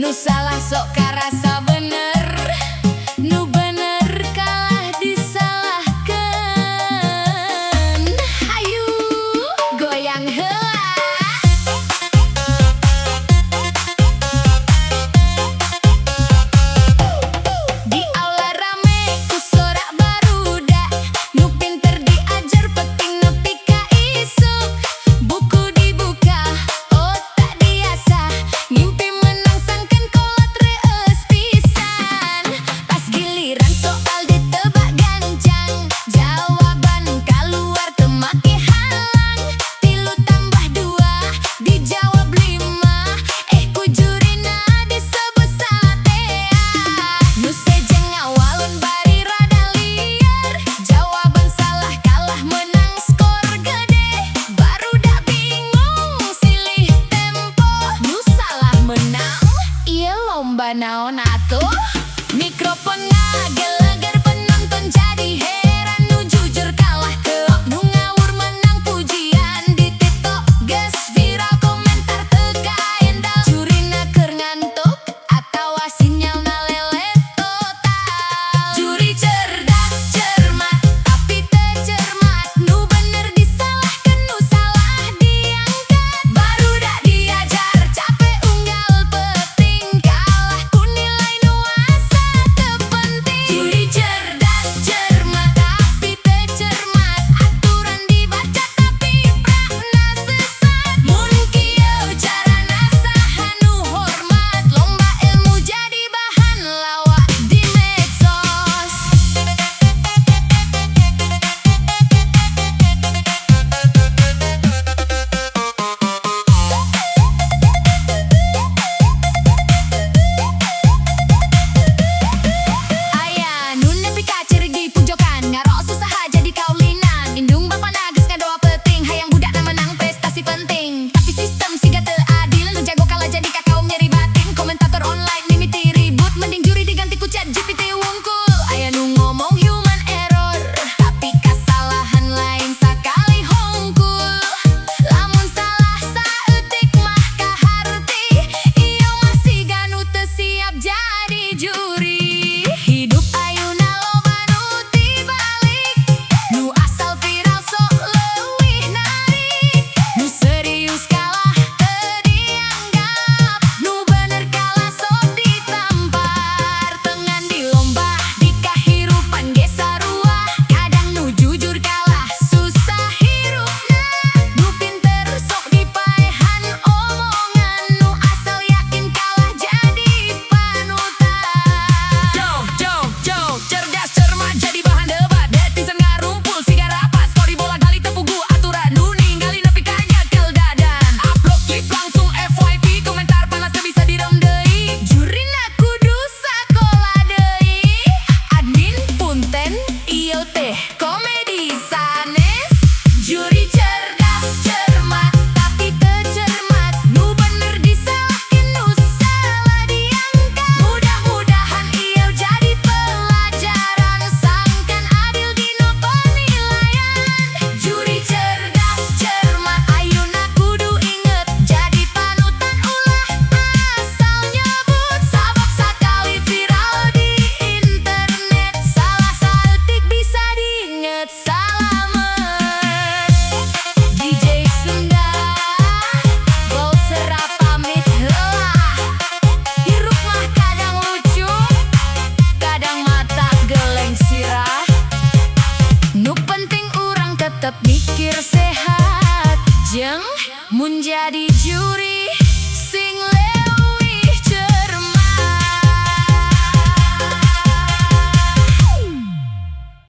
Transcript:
Nu salah sok karasa bener, nu bener kalah disalahkan. Hayu goyang heula. Di aula rame ku sorak barudak, nu pinter diajar penting nepi ka isuk. Buku dibuka, otak diasah, ngimpi menang sangkan kolot reus pisan. Pas giliran soal ditebak gancang, jawaban kaluar teu make halang. 3 tambah 2 dijawab 5, ku jurina disebut satea. Nu sejen ngawalun bari rada liar, jawaban salah kalah menang skor gede. Barudak bingung silih tempo, nu salah menang. Ieu lomba naon atuh? Mikrofon ngageleger penonton jadi heran, nu jujur kalah teu, nu ngawur menang pujian di TikTok geus viral komentar teu kaendal. Jurina keur ngantuk atawa sinyalna lelet total. Juri cerdas cermat tapi teu cermat, nu bener disalahkeun, nu salah diangkat. Barudak diajar capek unggal peuting, kalah ku nilai nu asa teu penting. Juri cerdas cermat tapi teu cermat, aturan dibaca tapi prakna sesat. Mun kieu carana saha nu hormat, lomba ilmu jadi bahan lawak di medsos. Aya nu nepi ka ceureug di pujokan, ngarok susaha jadi kaulinan. Indung bapa nages ngadoa peuting, hayang budakna menang prestasi penting. Tapi sistem siga teu adil, nu jago kalah jadi ka kaum nyeri batin. Komentator online mimiti ribut, mending juri diganti ku ChatGPT wungkul. Aya nu ngomong human error, tapi kasalahan lain sakali hongkul. Lamun salah saeutik mah kaharti, ieu mah siga nu teu siap jadi juri. Hidup ayeuna loba nu tibalik, nu asal viral sok leuwih narik. Nu serius kalah teu dianggap, nu bener kalah sok ditampar. Tengan di lomba di kahirupan ge sarua, kadang nu jujur kalah susah hirupna. Nu pinter sok dipaehan omongan, nu asal yakin kalah jadi panutan. Cerdas cermat jadi bahan debat, netizen ngarumpul siga rapat. Story bola gali tepugu aturan, nu ninggali nepi ka nyekel dadan. Upload klip langsung FYP, komentar panas teu bisa direm deui. Jurina kudu sakola deui. Admin punten, ieu teh komedi sanes. Juri cerdas cermat tapi teu cermat, nu bener disalahkeun, nu salah diangkat. Mudah-mudahan ieu jadi pelajaran, sangkan adil dina penilaian. Juri cerdas cermat ayeuna kudu inget, jadi panutan ulah asal nyebut. Sabab sakali viral di internet, salah saeutik bisa diinget salamet. DJ Sunda Bowser pamit heula. Hirup mah kadang lucu, kadang mata geleng sirah. Nu penting urang tetep mikir sehat, jeung mun jadi juri